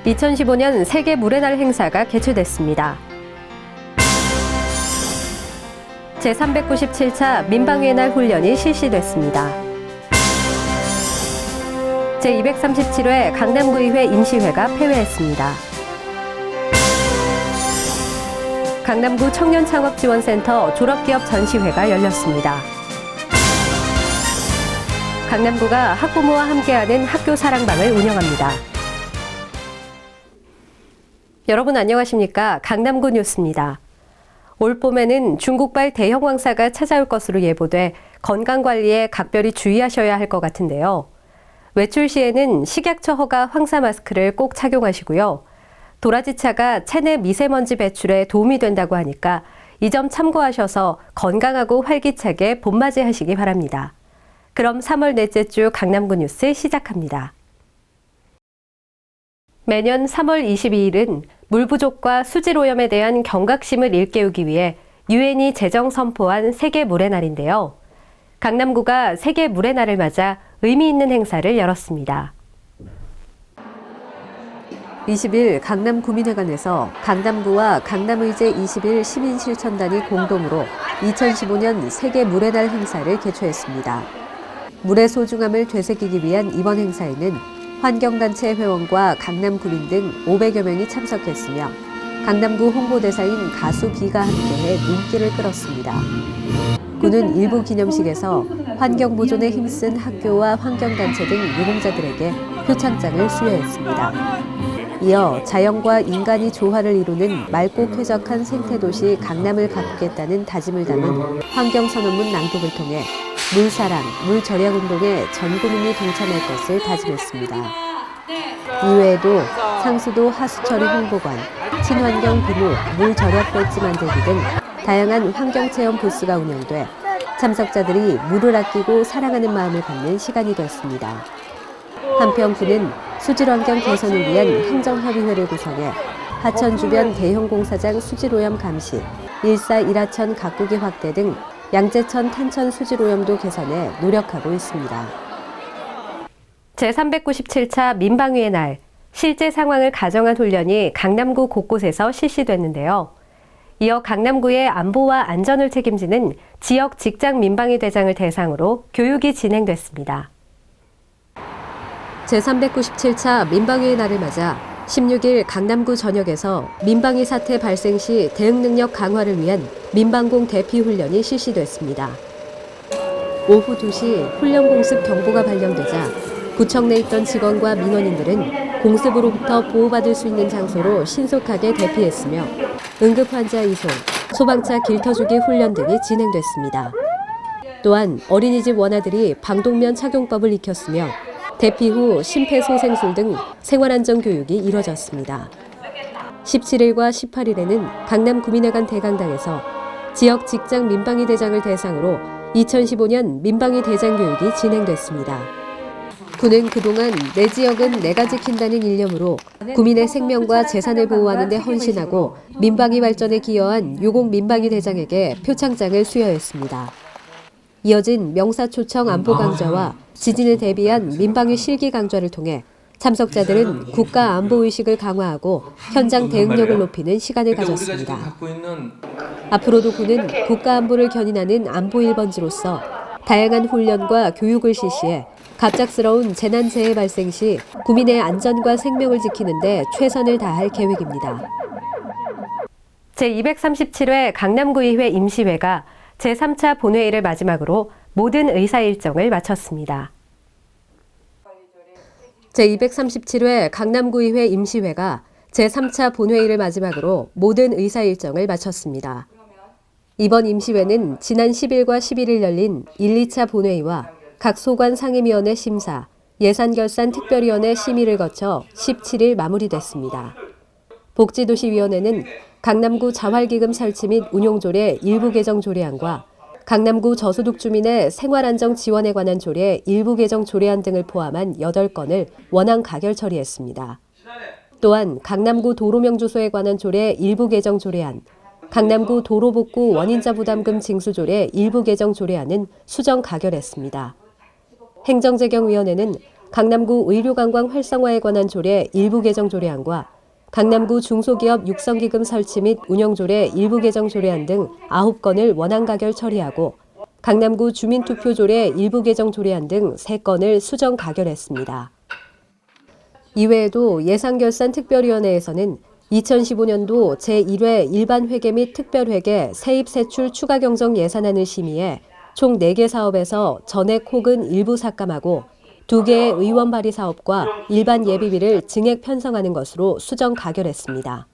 2015년 세계 물의 날 행사가 개최됐습니다. 제397차 민방위의 날 훈련이 실시됐습니다. 제237회 강남구의회 임시회가 폐회했습니다. 강남구 청년창업지원센터 졸업기업 전시회가 열렸습니다. 강남구가 학부모와 함께하는 학교 사랑방을 운영합니다. 여러분 안녕하십니까? 강남구 뉴스입니다. 올 봄에는 중국발 대형 황사가 찾아올 것으로 예보돼 건강관리에 각별히 주의하셔야 할 것 같은데요. 외출 시에는 식약처 허가 황사 마스크를 꼭 착용하시고요. 도라지차가 체내 미세먼지 배출에 도움이 된다고 하니까 이 점 참고하셔서 건강하고 활기차게 봄맞이하시기 바랍니다. 그럼 3월 넷째 주 강남구 뉴스 시작합니다. 매년 3월 22일은 물 부족과 수질 오염에 대한 경각심을 일깨우기 위해 유엔이 제정 선포한 세계 물의 날인데요. 강남구가 세계 물의 날을 맞아 의미 있는 행사를 열었습니다. 20일 강남구민회관에서 강남구와 강남의제 21 시민실천단이 공동으로 2015년 세계 물의 날 행사를 개최했습니다. 물의 소중함을 되새기기 위한 이번 행사에는 환경단체 회원과 강남구민 등 500여 명이 참석했으며 강남구 홍보대사인 가수 비가 함께해 눈길을 끌었습니다. 구는 일부 기념식에서 환경보존에 힘쓴 학교와 환경단체 등 유공자들에게 표창장을 수여했습니다. 이어 자연과 인간이 조화를 이루는 맑고 쾌적한 생태도시 강남을 가꾸겠다는 다짐을 담은 환경선언문 낭독을 통해 물사랑, 물절약 운동에 전 국민이 동참할 것을 다짐했습니다. 이외에도 상수도 하수처리 홍보관, 친환경 비누, 물절약 배지 만들기 등 다양한 환경체험 부스가 운영돼 참석자들이 물을 아끼고 사랑하는 마음을 갖는 시간이 됐습니다. 한편 구는 수질환경 개선을 위한 행정협의회를 구성해 하천 주변 대형 공사장 수질오염 감시, 1사 1하천 가꾸기 확대 등 양재천 탄천 수질오염도 개선에 노력하고 있습니다. 제397차 민방위의 날, 실제 상황을 가정한 훈련이 강남구 곳곳에서 실시됐는데요. 이어 강남구의 안보와 안전을 책임지는 지역 직장 민방위 대장을 대상으로 교육이 진행됐습니다. 제397차 민방위의 날을 맞아 16일 강남구 전역에서 민방위 사태 발생 시 대응 능력 강화를 위한 민방공 대피 훈련이 실시됐습니다. 오후 2시 훈련 공습 경보가 발령되자 구청 내 있던 직원과 민원인들은 공습으로부터 보호받을 수 있는 장소로 신속하게 대피했으며 응급 환자 이송, 소방차 길터주기 훈련 등이 진행됐습니다. 또한 어린이집 원아들이 방독면 착용법을 익혔으며 대피 후 심폐소생술 등 생활안전 교육이 이뤄졌습니다. 17일과 18일에는 강남구민회관 대강당에서 지역 직장 민방위 대장을 대상으로 2015년 민방위 대장 교육이 진행됐습니다. 구는 그동안 내 지역은 내가 지킨다는 일념으로 구민의 생명과 재산을 보호하는 데 헌신하고 민방위 발전에 기여한 유공 민방위 대장에게 표창장을 수여했습니다. 이어진 명사초청 안보 강좌와 지진에 대비한 민방위 실기 강좌를 통해 참석자들은 국가 안보 의식을 강화하고 현장 대응력을 높이는 시간을 가졌습니다. 앞으로도 구는 국가 안보를 견인하는 안보 1번지로서 다양한 훈련과 교육을 실시해 갑작스러운 재난재해 발생 시 구민의 안전과 생명을 지키는 데 최선을 다할 계획입니다. 제237회 강남구의회 임시회가 제3차 본회의를 마지막으로 모든 의사 일정을 마쳤습니다. 제237회 강남구의회 임시회가 제3차 본회의를 마지막으로 모든 의사 일정을 마쳤습니다. 이번 임시회는 지난 10일과 11일 열린 1, 2차 본회의와 각 소관 상임위원회 심사, 예산결산특별위원회 심의를 거쳐 17일 마무리됐습니다. 복지도시위원회는 강남구 자활기금 설치 및 운용조례 일부 개정 조례안과 강남구 저소득 주민의 생활안정 지원에 관한 조례 일부 개정 조례안 등을 포함한 8건을 원안 가결 처리했습니다. 또한 강남구 도로명주소에 관한 조례 일부 개정 조례안, 강남구 도로복구 원인자 부담금 징수조례 일부 개정 조례안은 수정 가결했습니다. 행정재경위원회는 강남구 의료관광 활성화에 관한 조례 일부 개정 조례안과 강남구 중소기업 육성기금 설치 및 운영조례 일부 개정 조례안 등 9건을 원안 가결 처리하고 강남구 주민투표조례 일부 개정 조례안 등 3건을 수정 가결했습니다. 이외에도 예산결산특별위원회에서는 2015년도 제1회 일반회계 및 특별회계 세입세출 추가경정 예산안을 심의해 총 4개 사업에서 전액 혹은 일부 삭감하고 2개의 의원 발의 사업과 일반 예비비를 증액 편성하는 것으로 수정 가결했습니다.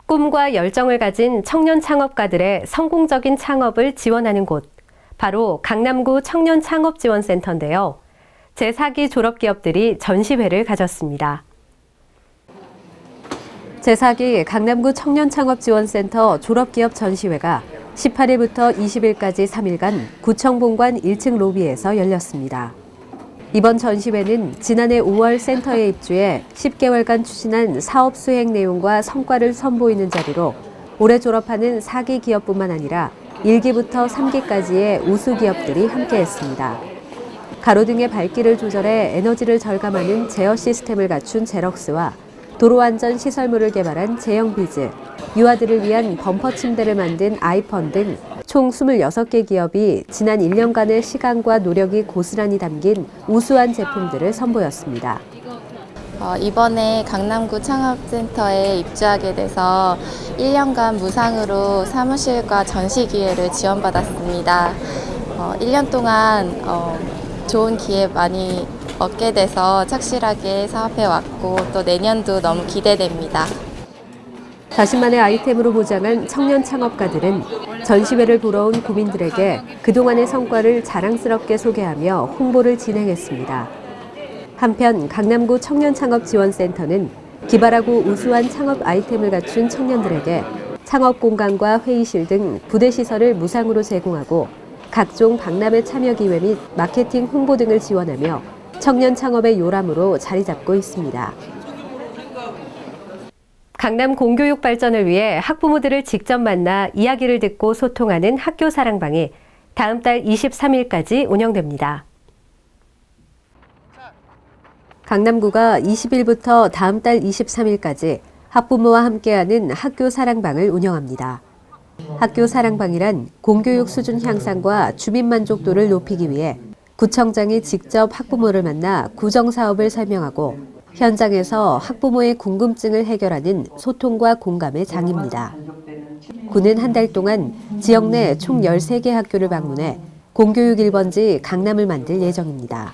꿈과 열정을 가진 청년 창업가들의 성공적인 창업을 지원하는 곳, 바로 강남구 청년창업지원센터인데요. 제4기 졸업기업들이 전시회를 가졌습니다. 제4기 강남구 청년창업지원센터 졸업기업 전시회가 18일부터 20일까지 3일간 구청 본관 1층 로비에서 열렸습니다. 이번 전시회는 지난해 5월 센터에 입주해 10개월간 추진한 사업 수행 내용과 성과를 선보이는 자리로 올해 졸업하는 4기 기업뿐만 아니라 1기부터 3기까지의 우수 기업들이 함께했습니다. 가로등의 밝기를 조절해 에너지를 절감하는 제어 시스템을 갖춘 제럭스와 도로안전 시설물을 개발한 제영비즈, 유아들을 위한 범퍼 침대를 만든 아이펀 등 총 26개 기업이 지난 1년간의 시간과 노력이 고스란히 담긴 우수한 제품들을 선보였습니다. 이번에 강남구 창업센터에 입주하게 돼서 1년간 무상으로 사무실과 전시 기회를 지원받았습니다. 1년 동안 좋은 기회 많이 얻게 돼서 착실하게 사업해 왔고 또 내년도 너무 기대됩니다. 자신만의 아이템으로 보장한 청년 창업가들은 전시회를 보러 온 구민들에게 그동안의 성과를 자랑스럽게 소개하며 홍보를 진행했습니다. 한편 강남구 청년창업지원센터는 기발하고 우수한 창업 아이템을 갖춘 청년들에게 창업 공간과 회의실 등 부대 시설을 무상으로 제공하고 각종 박람회 참여 기회 및 마케팅 홍보 등을 지원하며 청년 창업의 요람으로 자리 잡고 있습니다. 강남 공교육 발전을 위해 학부모들을 직접 만나 이야기를 듣고 소통하는 학교 사랑방이 다음 달 23일까지 운영됩니다. 강남구가 20일부터 다음 달 23일까지 학부모와 함께하는 학교 사랑방을 운영합니다. 학교 사랑방이란 공교육 수준 향상과 주민 만족도를 높이기 위해 구청장이 직접 학부모를 만나 구정사업을 설명하고 현장에서 학부모의 궁금증을 해결하는 소통과 공감의 장입니다. 구는 한 달 동안 지역 내 총 13개 학교를 방문해 공교육 1번지 강남을 만들 예정입니다.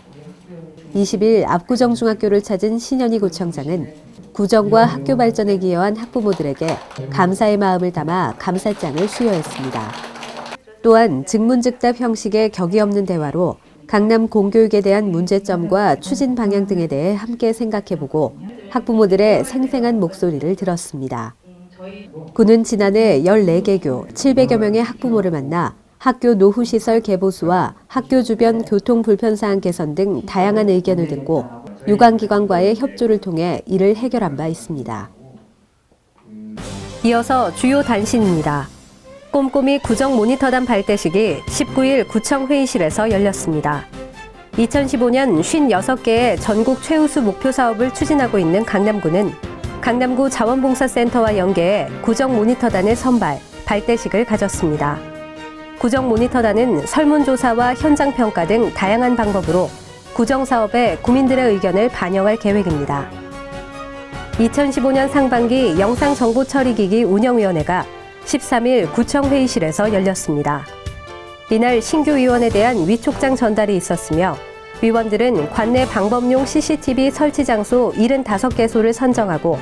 20일 압구정중학교를 찾은 신현희 구청장은 구정과 학교 발전에 기여한 학부모들에게 감사의 마음을 담아 감사장을 수여했습니다. 또한 즉문즉답 형식의 격이 없는 대화로 강남 공교육에 대한 문제점과 추진 방향 등에 대해 함께 생각해보고 학부모들의 생생한 목소리를 들었습니다. 구는 지난해 14개교 700여 명의 학부모를 만나 학교 노후시설 개보수와 학교 주변 교통 불편사항 개선 등 다양한 의견을 듣고 유관기관과의 협조를 통해 이를 해결한 바 있습니다. 이어서 주요 단신입니다. 꼼꼼히 구정 모니터단 발대식이 19일 구청 회의실에서 열렸습니다. 2015년 56개의 전국 최우수 목표 사업을 추진하고 있는 강남구는 강남구 자원봉사센터와 연계해 구정 모니터단을 선발, 발대식을 가졌습니다. 구정 모니터단은 설문조사와 현장평가 등 다양한 방법으로 구정사업에 구민들의 의견을 반영할 계획입니다. 2015년 상반기 영상정보처리기기 운영위원회가 13일 구청 회의실에서 열렸습니다. 이날 신규 위원에 대한 위촉장 전달이 있었으며 위원들은 관내 방법용 CCTV 설치 장소 75개소를 선정하고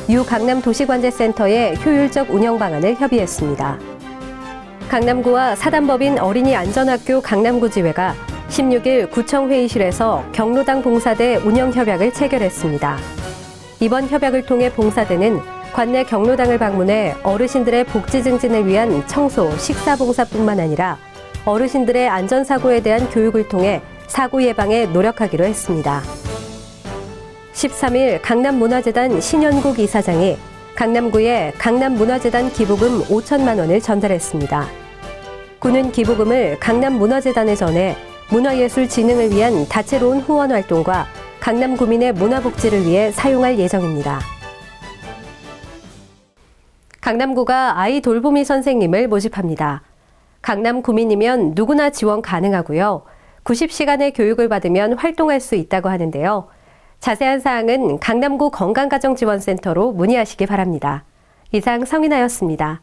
유 강남 도시관제센터의 효율적 운영 방안을 협의했습니다. 강남구와 사단법인 어린이 안전학교 강남구지회가 16일 구청 회의실에서 경로당 봉사대 운영 협약을 체결했습니다. 이번 협약을 통해 봉사대는 관내 경로당을 방문해 어르신들의 복지 증진을 위한 청소, 식사 봉사뿐만 아니라 어르신들의 안전사고에 대한 교육을 통해 사고 예방에 노력하기로 했습니다. 13일 강남문화재단 신현국 이사장이 강남구에 강남문화재단 기부금 5천만 원을 전달했습니다. 구는 기부금을 강남문화재단에 전해 문화예술 진흥을 위한 다채로운 후원 활동과 강남구민의 문화복지를 위해 사용할 예정입니다. 강남구가 아이 돌보미 선생님을 모집합니다. 강남구민이면 누구나 지원 가능하고요. 90시간의 교육을 받으면 활동할 수 있다고 하는데요. 자세한 사항은 강남구 건강가정지원센터로 문의하시기 바랍니다. 이상 성인아였습니다.